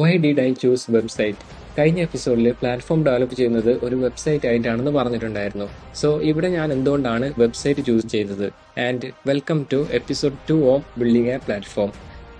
Why did I choose website? കഴിഞ്ഞ എപ്പിസോഡിൽ platform develop ചെയ്യുന്നത് ഒരു വെബ്സൈറ്റ് ആയിട്ടാണെന്ന് പറഞ്ഞിട്ടുണ്ടായിരുന്നു. സോ ഇവിടെ ഞാൻ എന്തുകൊണ്ടാണ് വെബ്സൈറ്റ് ചൂസ് ചെയ്തത്? And welcome to episode 2 of building a platform.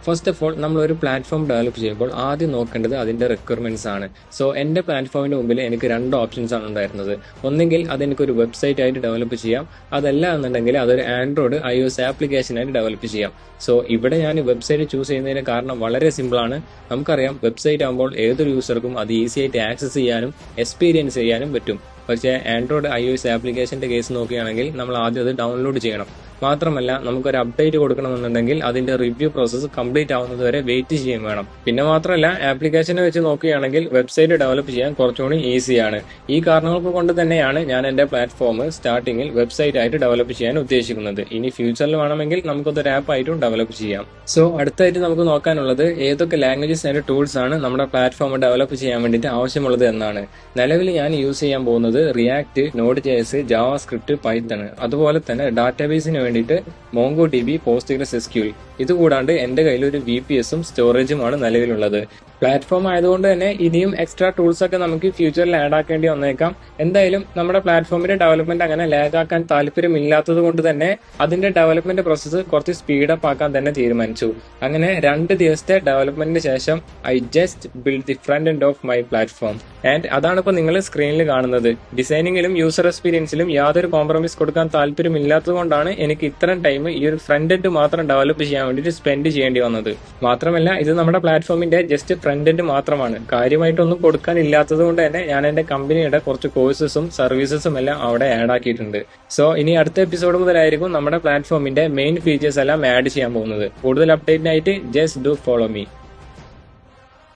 First of all, നമ്മളൊരു പ്ലാറ്റ്ഫോം ഡെവലപ്പ് ചെയ്യുമ്പോൾ ആദ്യം നോക്കേണ്ടത് അതിൻ്റെ റിക്വയർമെൻറ്റ്സ് ആണ്. സോ എൻ്റെ പ്ലാറ്റ്ഫോമിൻ്റെ മുമ്പിൽ എനിക്ക് രണ്ട് ഓപ്ഷൻസ് ആണ് ഉണ്ടായിരുന്നത്. ഒന്നെങ്കിൽ അതെനിക്കൊരു വെബ്സൈറ്റ് ആയിട്ട് ഡെവലപ്പ് ചെയ്യാം, അതല്ല എന്നുണ്ടെങ്കിൽ അതൊരു ആൻഡ്രോയിഡ് iOS ആപ്ലിക്കേഷനായിട്ട് ഡെവലപ്പ് ചെയ്യാം. സോ ഇവിടെ ഞാൻ വെബ്സൈറ്റ് ചൂസ് ചെയ്യുന്നതിന് കാരണം വളരെ സിമ്പിളാണ്. നമുക്കറിയാം, വെബ്സൈറ്റ് ആകുമ്പോൾ ഏതൊരു യൂസർക്കും അത് ഈസി ആയിട്ട് ആക്സസ് ചെയ്യാനും എക്സ്പീരിയൻസ് ചെയ്യാനും പറ്റും. പക്ഷേ ആൻഡ്രോയിഡ് iOS ആപ്ലിക്കേഷൻ്റെ കേസ് നോക്കുകയാണെങ്കിൽ നമ്മൾ ആദ്യം അത് ഡൗൺലോഡ് ചെയ്യണം. മാത്രമല്ല, നമുക്കൊരു അപ്ഡേറ്റ് കൊടുക്കണമെന്നുണ്ടെങ്കിൽ അതിന്റെ റിവ്യൂ പ്രോസസ്സ് കംപ്ലീറ്റ് ആവുന്നത് വരെ വെയിറ്റ് ചെയ്യാൻ വേണം. പിന്നെ മാത്രമല്ല, ആപ്ലിക്കേഷനെ വെച്ച് നോക്കുകയാണെങ്കിൽ വെബ്സൈറ്റ് ഡെവലപ്പ് ചെയ്യാൻ കുറച്ചുകൂടി ഈസിയാണ്. ഈ കാരണങ്ങൾക്ക് കൊണ്ട് തന്നെയാണ് ഞാൻ എന്റെ പ്ലാറ്റ്ഫോം സ്റ്റാർട്ടിങ്ങിൽ വെബ്സൈറ്റ് ആയിട്ട് ഡെവലപ്പ് ചെയ്യാൻ ഉദ്ദേശിക്കുന്നത്. ഇനി ഫ്യൂച്ചറിൽ വേണമെങ്കിൽ നമുക്കതൊരു ആപ്പ് ആയിട്ടും ഡെവലപ്പ് ചെയ്യാം. സോ അടുത്തായിട്ട് നമുക്ക് നോക്കാനുള്ളത് ഏതൊക്കെ ലാംഗ്വേജസ് ആൻഡ് ടൂൾസ് ആണ് നമ്മുടെ പ്ലാറ്റ്ഫോം ഡെവലപ്പ് ചെയ്യാൻ വേണ്ടിയിട്ട് ആവശ്യമുള്ളത് എന്നാണ്. നിലവിൽ ഞാൻ യൂസ് ചെയ്യാൻ പോകുന്നത് റിയാക്ട്, Node.js, ജാവാസ്ക്രിപ്റ്റ്, പൈത്തൺ, അതുപോലെ തന്നെ ഡാറ്റാബേസിന് വേണ്ടിയിട്ട് MongoDB, PostgreSQL. ഇതുകൂടാണ്ട് എന്റെ കയ്യിൽ ഒരു VPSും സ്റ്റോറേജുമാണ് നിലവിലുള്ളത്. പ്ലാറ്റ്ഫോം ആയതുകൊണ്ട് തന്നെ ഇനിയും എക്സ്ട്രാ ടൂൾസ് ഒക്കെ നമുക്ക് ഫ്യൂച്ചറിൽ ആഡ് ആക്കേണ്ടി വന്നേക്കാം. എന്തായാലും നമ്മുടെ പ്ലാറ്റ്ഫോമിന്റെ ഡെവലപ്മെന്റ് അങ്ങനെ ലാഗ് ആക്കാൻ താല്പര്യമില്ലാത്തത് കൊണ്ട് തന്നെ അതിന്റെ ഡെവലപ്മെന്റ് പ്രോസസ്സ് കുറച്ച് സ്പീഡപ്പ് ആക്കാൻ തന്നെ തീരുമാനിച്ചു. അങ്ങനെ 2 ദിവസത്തെ ഡെവലപ്മെന്റിന് ശേഷം I just build the front end of my platform. And അതാണ് ഇപ്പോൾ നിങ്ങൾ സ്ക്രീനിൽ കാണുന്നത്. ഡിസൈനിങ്ങിലും യൂസർ എക്സ്പീരിയൻസിലും യാതൊരു കോംപ്രമൈസ് കൊടുക്കാൻ താല്പര്യമില്ലാത്തത് കൊണ്ടാണ് എനിക്ക് ഇത്രയും ടൈം ഈ ഒരു ഫ്രണ്ട് എൻഡ് മാത്രം ഡെവലപ്പ് ചെയ്യാൻ വേണ്ടിയിട്ട് സ്പെൻഡ് ചെയ്യേണ്ടി വന്നത്. മാത്രമല്ല, ഇത് നമ്മുടെ പ്ലാറ്റ്ഫോമിന്റെ ജസ്റ്റ് ഫ്രണ്ട് എൻഡ് മാത്രമാണ്. കാര്യമായിട്ടൊന്നും കൊടുക്കാനില്ലാത്തത് കൊണ്ട് തന്നെ ഞാൻ എന്റെ കമ്പനിയുടെ കുറച്ച് കോഴ്സസും സർവീസസും എല്ലാം അവിടെ ആഡ് ആക്കിയിട്ടുണ്ട്. സോ ഇനി അടുത്ത എപ്പിസോഡ് മുതലായിരിക്കും നമ്മുടെ പ്ലാറ്റ്ഫോമിന്റെ മെയിൻ ഫീച്ചേഴ്സ് എല്ലാം ആഡ് ചെയ്യാൻ പോകുന്നത്. കൂടുതൽ അപ്ഡേറ്റിനായിട്ട് ജസ്റ്റ് ഡു ഫോളോ മീ.